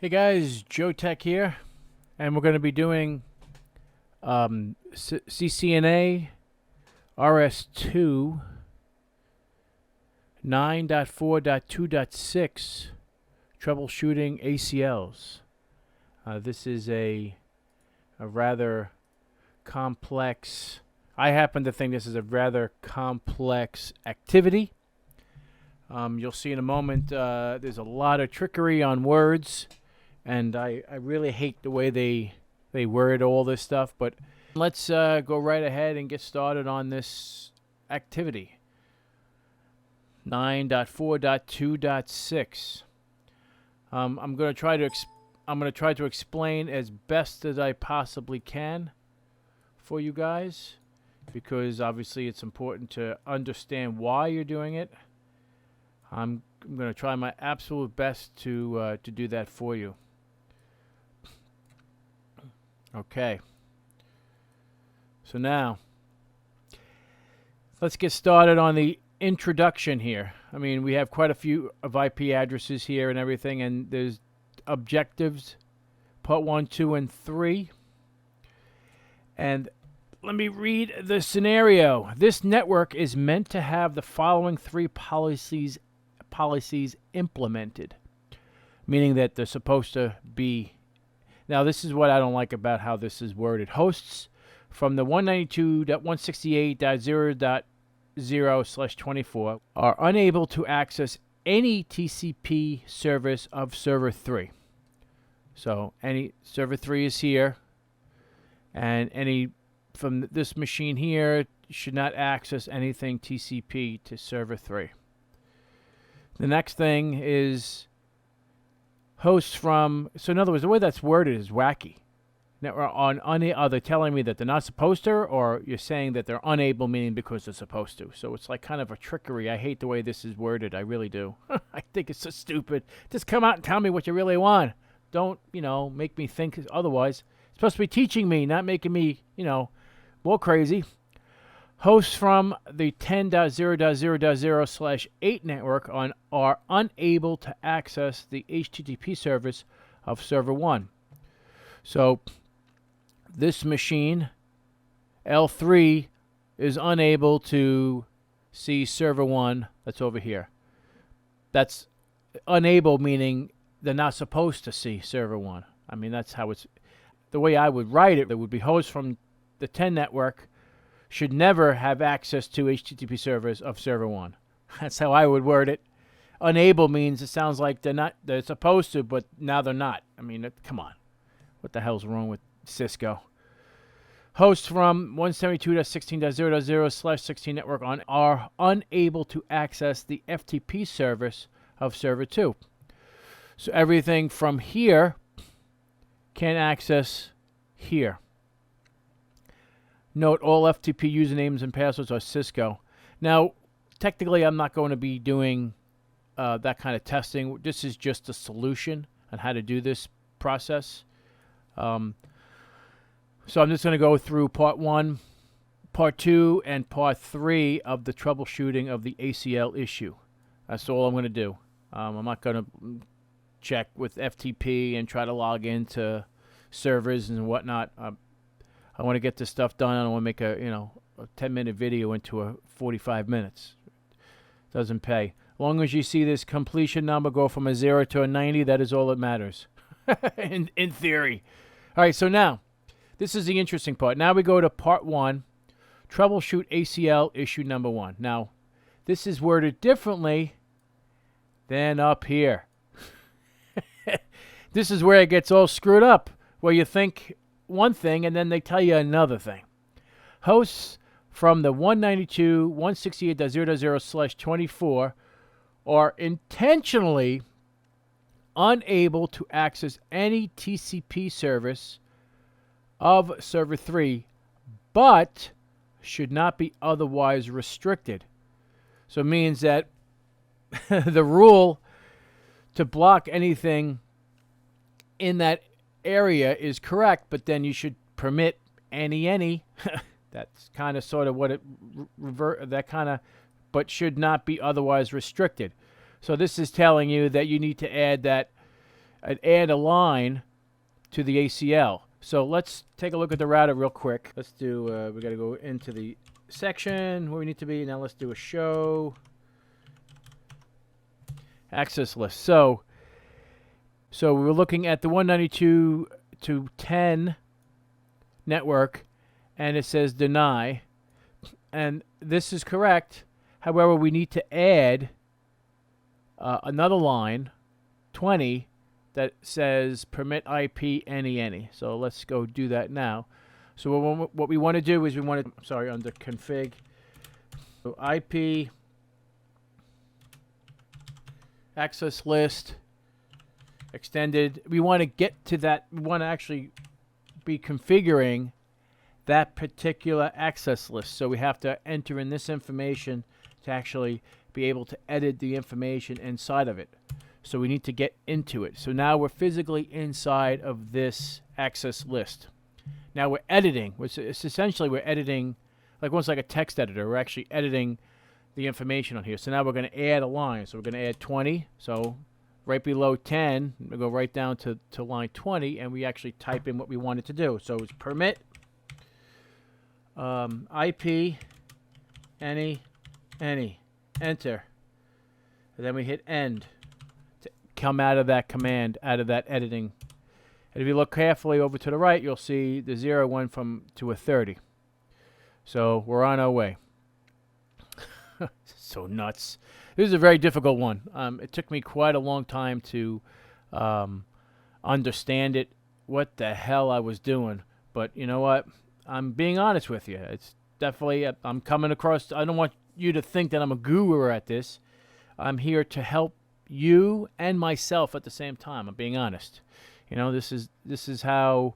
Hey guys, Joeteck here, and we're going to be doing CCNA RS2 9.4.2.6 Troubleshooting ACLs. This is a rather complex, I happen to think this is a rather complex activity. You'll see in a moment there's a lot of trickery on words, and I really hate the way they word all this stuff, but let's go right ahead and get started on this activity. 9.4.2.6. I'm going to try to explain as best as I possibly can for you guys, because obviously it's important to understand why you're doing it. I'm going to try my absolute best to do that for you. Okay. So now, let's get started on the introduction here. I mean, we have quite a few of IP addresses here and everything, and there's objectives, part 1, 2, and 3. And let me read the scenario. This network is meant to have the following 3 policies implemented, meaning that they're supposed to be. Now, this is what I don't like about how this is worded. Hosts from the 192.168.0.0/24 are unable to access any TCP service of server 3. So any server 3 is here, and any from this machine here should not access anything TCP to server 3. The next thing is hosts from, so in other words, the way that's worded is wacky. Now, are they telling me that they're not supposed to, or you're saying that they're unable, meaning because they're supposed to? So it's like kind of a trickery. I hate the way this is worded. I really do. I think it's so stupid. Just come out and tell me what you really want. Don't, make me think otherwise. It's supposed to be teaching me, not making me, more crazy. Hosts from the 10.0.0.0/8 network are unable to access the HTTP service of server 1. So this machine, L3, is unable to see server 1 that's over here. That's unable, meaning they're not supposed to see server 1. I mean, that's how it's, the way I would write it, it would be hosts from the 10 network should never have access to HTTP servers of server 1. That's how I would word it. Unable means it sounds like they're supposed to, but now they're not. I mean, come on. What the hell's wrong with Cisco? Hosts from 172.16.0.0/16 network are unable to access the FTP service of server 2. So everything from here can access here. Note, all FTP usernames and passwords are Cisco. Now, technically, I'm not going to be doing that kind of testing. This is just a solution on how to do this process. So I'm just going to go through part 1, part 2, and part 3 of the troubleshooting of the ACL issue. That's all I'm going to do. I'm not going to check with FTP and try to log into servers and whatnot. I want to get this stuff done. I don't want to make a 10-minute video into a 45 minutes. Doesn't pay. As long as you see this completion number go from a 0 to a 90, that is all that matters. in theory. All right, so now, this is the interesting part. Now we go to part 1, Troubleshoot ACL issue number 1. Now, this is worded differently than up here. This is where it gets all screwed up, where you think one thing and then they tell you another thing. Hosts from the 192.168.0.0/24 are intentionally unable to access any TCP service of server 3, but should not be otherwise restricted. So it means that the rule to block anything in that area is correct, but then you should permit any. That's kind of sort of what it but should not be otherwise restricted. So this is telling you that you need to add that and add a line to the ACL. So let's take a look at the router real quick. Let's do, we got to go into the section where we need to be. Now let's do a show access list. So we're looking at the 192.10 network, and it says deny, and this is correct. However, we need to add another line, 20, that says permit IP any. So let's go do that now. So what we want to do is under config, so IP access list extended. We want to get to that. We want to actually be configuring that particular access list. So we have to enter in this information to actually be able to edit the information inside of it. So we need to get into it. So now we're physically inside of this access list. Now we're editing. It's essentially we're editing, like almost like a text editor. We're actually editing the information on here. So now we're going to add a line. So we're going to add 20. So right below 10, we go right down to line 20, and we actually type in what we want it to do. So it's permit IP any, enter. And then we hit end to come out of that command, out of that editing. And if you look carefully over to the right, you'll see the 0 went to a 30. So we're on our way. So nuts. This is a very difficult one. It took me quite a long time to understand it, what the hell I was doing. But you know what? I'm being honest with you. It's definitely, I'm coming across, I don't want you to think that I'm a guru at this. I'm here to help you and myself at the same time. I'm being honest. You know, this is how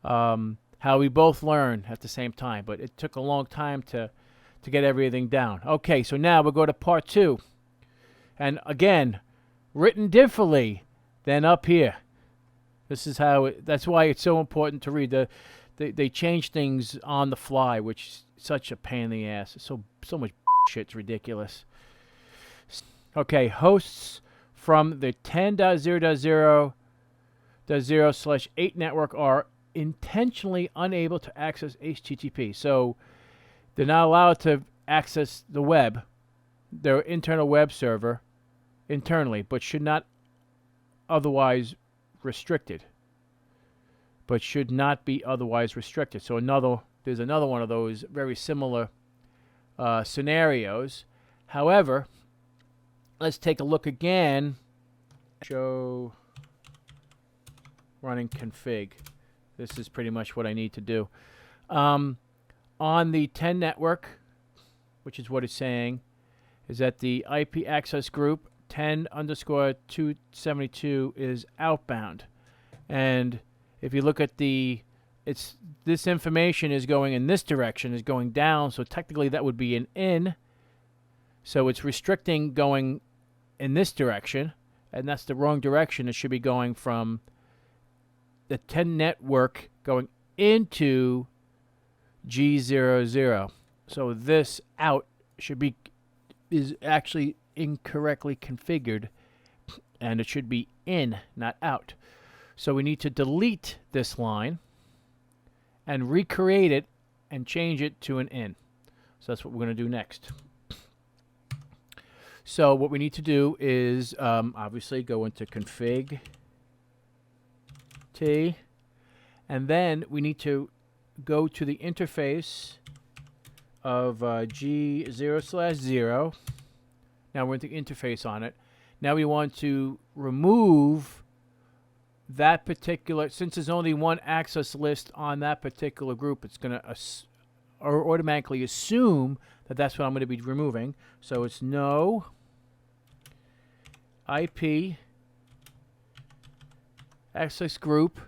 we both learn at the same time. But it took a long time to get everything down. Okay, so now we'll go to part 2. And again, written differently than up here. This is how that's why it's so important to read. They change things on the fly, which is such a pain in the ass. It's so much shit, it's ridiculous. Okay, hosts from the 10.0.0.0/8 network are intentionally unable to access HTTP. So they're not allowed to access the web, their internal web server, internally, but should not otherwise restricted. But should not be otherwise restricted. So there's another one of those very similar scenarios. However, let's take a look again. Show running config. This is pretty much what I need to do. On the 10 network, which is what it's saying, is that the IP access group 10_272 is outbound. And if you look at this information is going in this direction, is going down, so technically that would be an in. So it's restricting going in this direction, and that's the wrong direction. It should be going from the 10 network going into G00. So this out is actually incorrectly configured, and it should be in, not out. So we need to delete this line and recreate it and change it to an in. So that's what we're going to do next. So what we need to do is obviously go into config T, and then we need to go to the interface of G0/0. Now we're in the interface on it. Now we want to remove that particular, since there's only one access list on that particular group, it's going to automatically assume that that's what I'm going to be removing. So it's no IP access group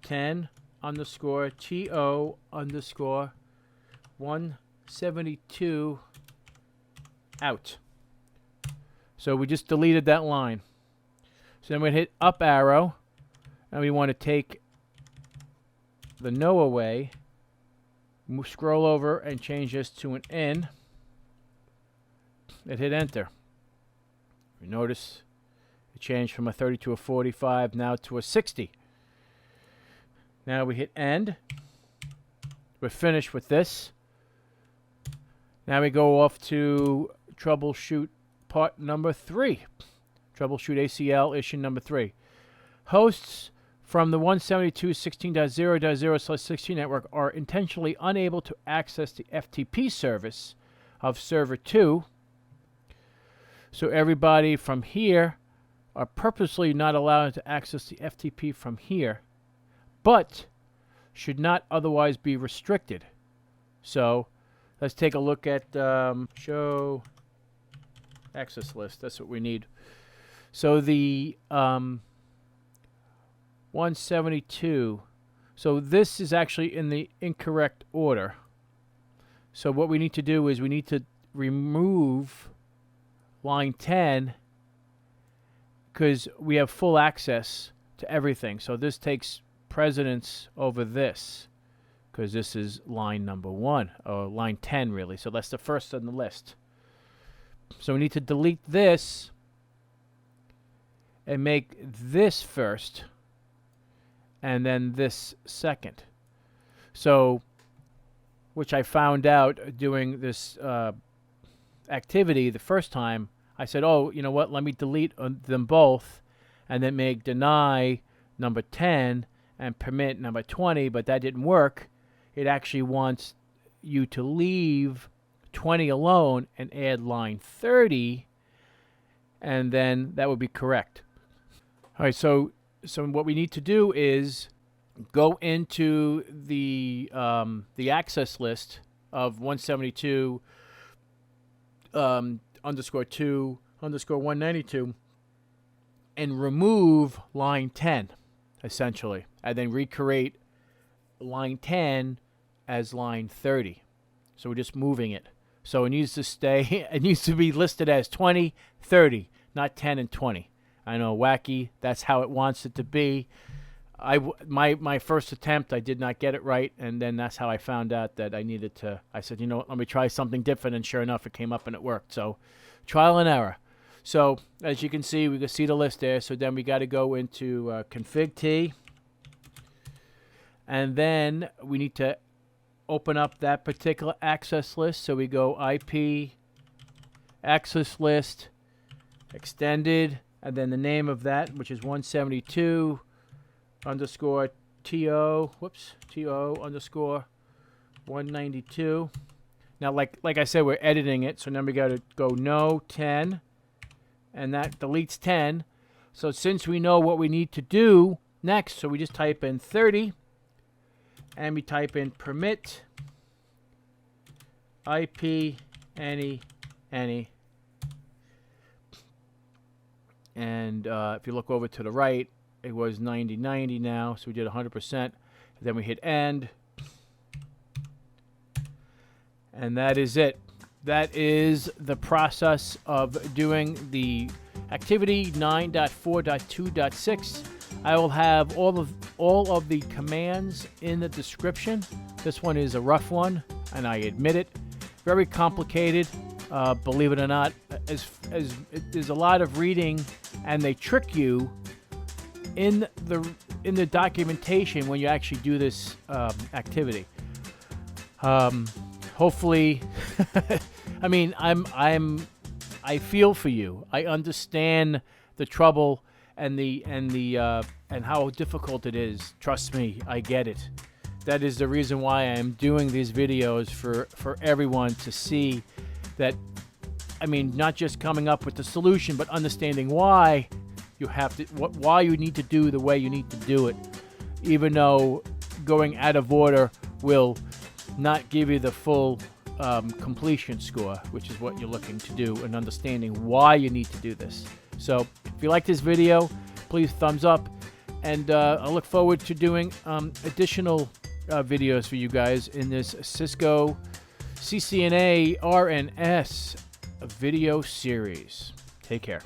10_TO_172 out. So we just deleted that line. So then we hit up arrow, and we want to take the no away, scroll over and change this to an in, and hit enter. You notice it changed from a 30 to a 45, now to a 60. Now we hit end. We're finished with this. Now we go off to troubleshoot part number 3. Troubleshoot ACL issue number 3. Hosts from the 172.16.0.0/16 network are intentionally unable to access the FTP service of server 2. So everybody from here are purposely not allowed to access the FTP from here, but should not otherwise be restricted. So let's take a look at show access list. That's what we need. So the 172. So this is actually in the incorrect order. So what we need to do is we need to remove line 10 because we have full access to everything. So this takes precedence over this because this is line number 1, or line 10 really. So that's the first on the list. So we need to delete this and make this first and then this second. So, which I found out doing this activity the first time, I said, oh, you know what, let me delete them both and then make deny number 10 and permit number 20, but that didn't work. It actually wants you to leave 20 alone and add line 30, and then that would be correct. All right, so what we need to do is go into the access list of 172 underscore 2 underscore 192 and remove line 10, essentially, and then recreate line 10 as line 30. So we're just moving it. So it needs to stay, it needs to be listed as 20, 30, not 10 and 20. I know, wacky, that's how it wants it to be. My first attempt, I did not get it right, and then that's how I found out that I needed to, I said, you know what, let me try something different, and sure enough, it came up and it worked. So trial and error. So as you can see, we can see the list there. So then we got to go into config T, and then we need to open up that particular access list. So we go IP access list extended, and then the name of that, which is 172 underscore TO underscore 192. Now, like I said, we're editing it, so now we got to go no 10, and that deletes 10. So since we know what we need to do next, so we just type in 30, and we type in permit IP any. And if you look over to the right, it was 90/90 now, so we did 100%. Then we hit end, and that is it. That is the process of doing the activity 9.4.2.6. I will have all of the commands in the description. This one is a rough one, and I admit it. Very complicated, believe it or not. There's a lot of reading, and they trick you in the documentation when you actually do this activity. Hopefully, I mean, I feel for you. I understand the trouble and how difficult it is. Trust me, I get it. That is the reason why I am doing these videos for everyone to see that. I mean, not just coming up with the solution, but understanding why you have to, why you need to do the way you need to do it, even though going out of order will not give you the full completion score, which is what you're looking to do, and understanding why you need to do this. So if you like this video, please thumbs up, and I look forward to doing additional videos for you guys in this Cisco CCNA RS video series. Take care.